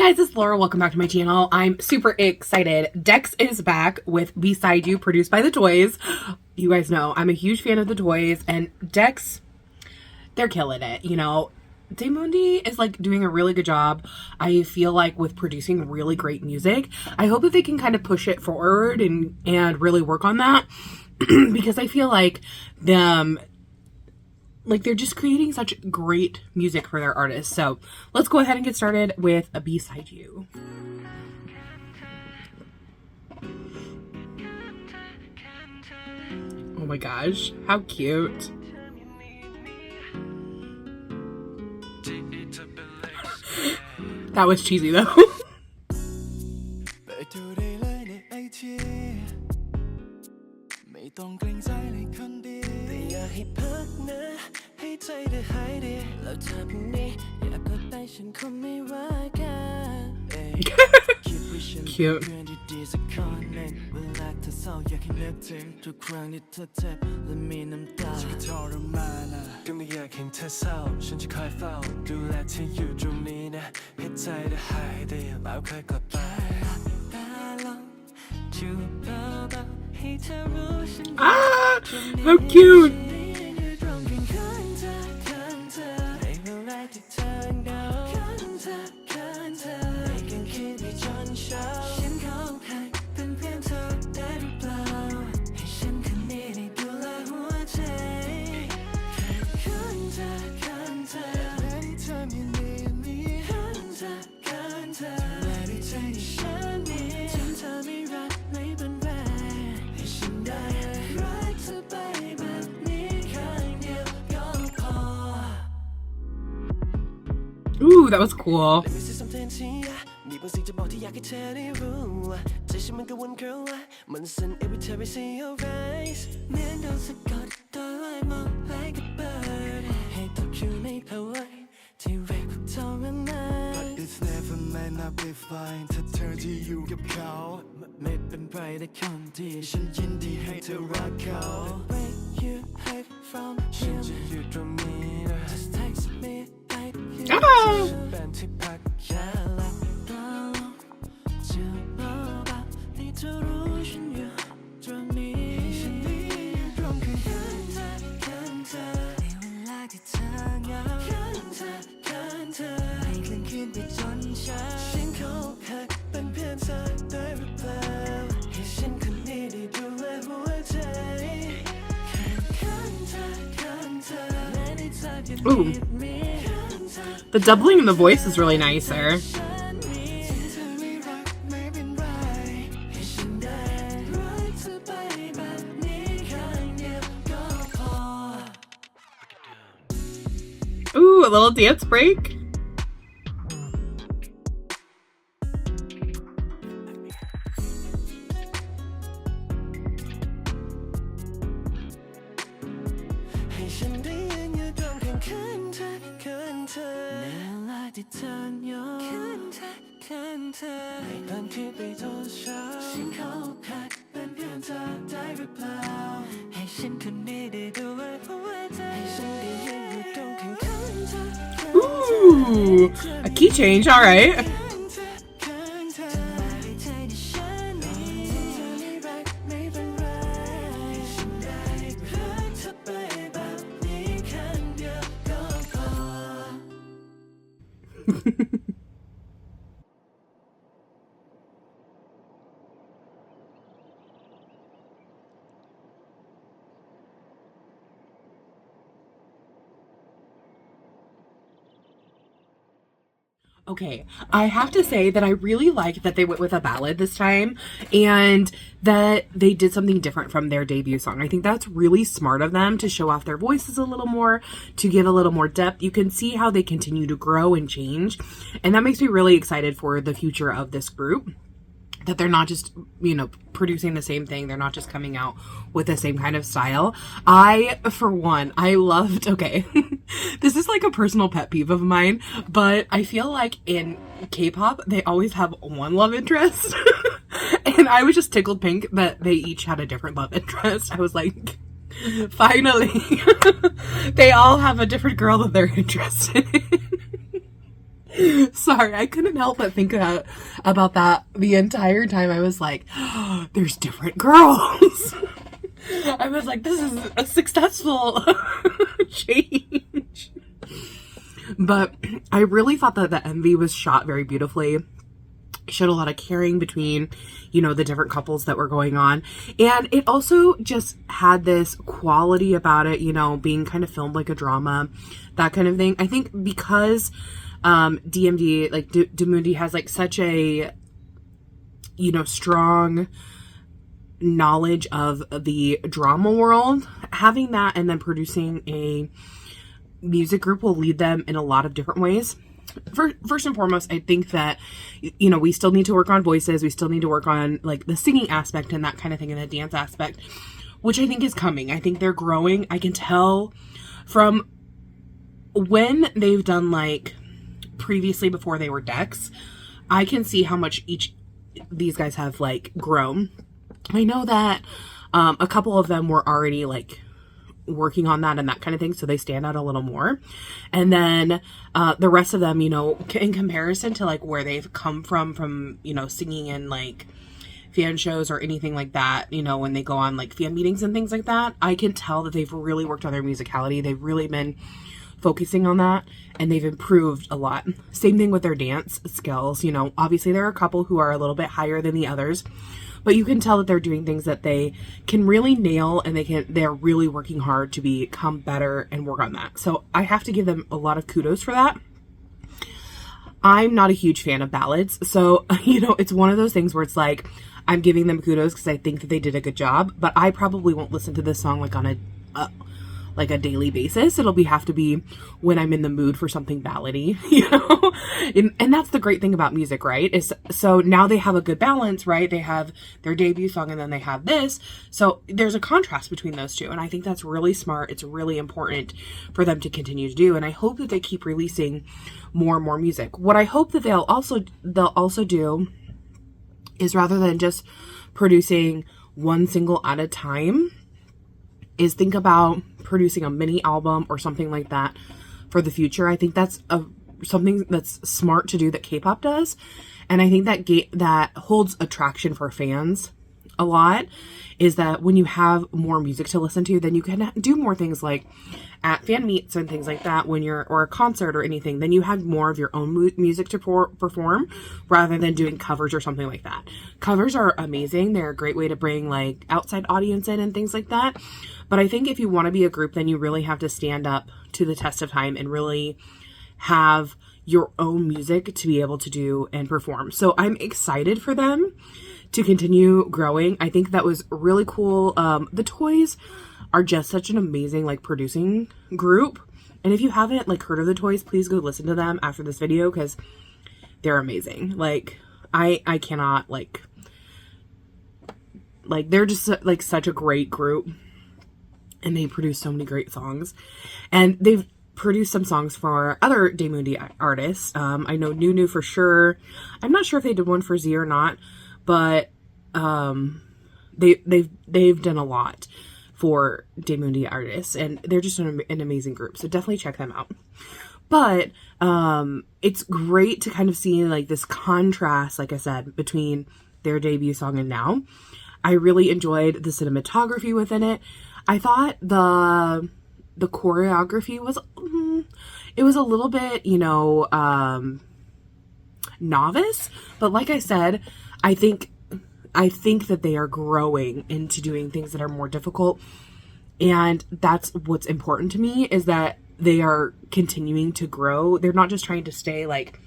Guys, it's Laura. Welcome back to my channel. I'm super excited. DEXX is back with Beside You, produced by The Toys. You guys know I'm a huge fan of The Toys, and DEXX, they're killing it, you know. Daymundi is like doing a really good job, I feel like, with producing really great music. I hope that they can kind of push it forward and really work on that because I feel like they're just creating such great music for their artists. So let's go ahead and get started with A Beside You. Oh my gosh, how cute. That was cheesy though. Cute. Ah, how cute. Ooh, that was cool. Ooh, the doubling in the voice is really nice there. Ooh, a little dance break. Ooh, a key change, all right. Okay, I have to say that I really like that they went with a ballad this time and that they did something different from their debut song. I think that's really smart of them to show off their voices a little more, to give a little more depth. You can see how they continue to grow and change, and that makes me really excited for the future of this group. That they're not just, you know, producing the same thing. They're not just coming out with the same kind of style. For one, I loved, okay, this is like a personal pet peeve of mine, but I feel like in K-pop, they always have one love interest. And I was just tickled pink that they each had a different love interest. I was like, finally, they all have a different girl that they're interested in. Sorry, I couldn't help but think about that the entire time. I was like, oh, there's different girls. I was like, this is a successful change. But I really thought that the MV was shot very beautifully. It showed a lot of caring between, you know, the different couples that were going on. And it also just had this quality about it, you know, being kind of filmed like a drama, that kind of thing. I think because DMD, like Damundi has like such a, you know, strong knowledge of the drama world, having that and then producing a music group will lead them in a lot of different ways. First and foremost, I think that, you know, we still need to work on voices. We still need to work on like the singing aspect and that kind of thing, and the dance aspect, which I think is coming. I think they're growing. I can tell from when they've done like previously before they were DEXX, I can see how much these guys have like grown. I know that a couple of them were already like working on that and that kind of thing, so they stand out a little more. And then the rest of them, you know, in comparison to like where they've come from, you know, singing in like fan shows or anything like that, you know, when they go on like fan meetings and things like that, I can tell that they've really worked on their musicality. They've really been focusing on that, and they've improved a lot. Same thing with their dance skills. You know, obviously there are a couple who are a little bit higher than the others, but you can tell that they're doing things that they can really nail, and they're really working hard to become better and work on that. So I have to give them a lot of kudos for that. I'm not a huge fan of ballads, so, you know, it's one of those things where it's like, I'm giving them kudos because I think that they did a good job, but I probably won't listen to this song like on a daily basis. It'll have to be when I'm in the mood for something ballady, you know? And that's the great thing about music, right? So now they have a good balance, right? They have their debut song and then they have this. So there's a contrast between those two. And I think that's really smart. It's really important for them to continue to do. And I hope that they keep releasing more and more music. What I hope that they'll also do is, rather than just producing one single at a time, is think about producing a mini album or something like that for the future. I think that's something that's smart to do, that K-pop does. And I think that holds attraction for fans a lot, is that when you have more music to listen to, then you can do more things like at fan meets and things like that, or a concert or anything, then you have more of your own music to perform rather than doing covers or something like that. Covers are amazing. They're a great way to bring like outside audience in and things like that. But I think if you want to be a group, then you really have to stand up to the test of time and really have your own music to be able to do and perform. So I'm excited for them to continue growing. I think that was really cool. The Toys are just such an amazing like producing group. And if you haven't like heard of the Toys, please go listen to them after this video, because they're amazing. Like I cannot like they're just like such a great group. And they produce so many great songs. And they've produced some songs for other Daemundi artists. I know Nunu for sure. I'm not sure if they did one for Z or not, but they've done a lot for Daemundi artists, and they're just an amazing group. So definitely check them out. But it's great to kind of see like this contrast, like I said, between their debut song and now. I really enjoyed the cinematography within it. I thought the choreography was, it was a little bit, you know, novice, but like I said, I think that they are growing into doing things that are more difficult. And that's what's important to me, is that they are continuing to grow. They're not just trying to stay like,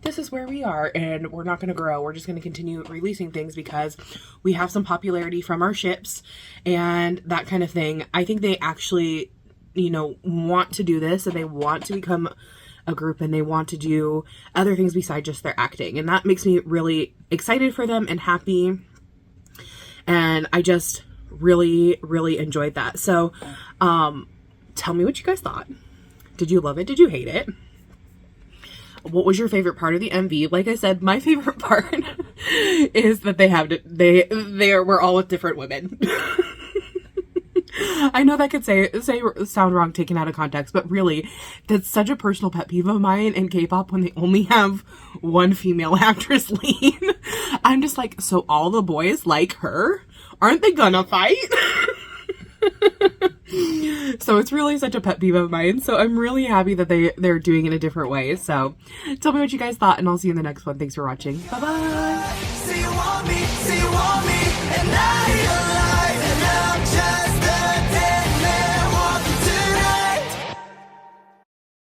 this is where we are and we're not going to grow. We're just going to continue releasing things because we have some popularity from our ships and that kind of thing. I think they actually, you know, want to do this, and they want to become a group, and they want to do other things besides just their acting. And that makes me really excited for them and happy. And I just really, really enjoyed that. So, tell me what you guys thought. Did you love it? Did you hate it? What was your favorite part of the MV? Like I said, my favorite part is that we're all with different women. I know that could sound wrong taken out of context, but really, that's such a personal pet peeve of mine in K-pop when they only have one female actress lead. I'm just like, so all the boys like her? Aren't they gonna fight? So it's really such a pet peeve of mine. So I'm really happy that they're doing it a different way. So tell me what you guys thought, and I'll see you in the next one. Thanks for watching. Bye bye.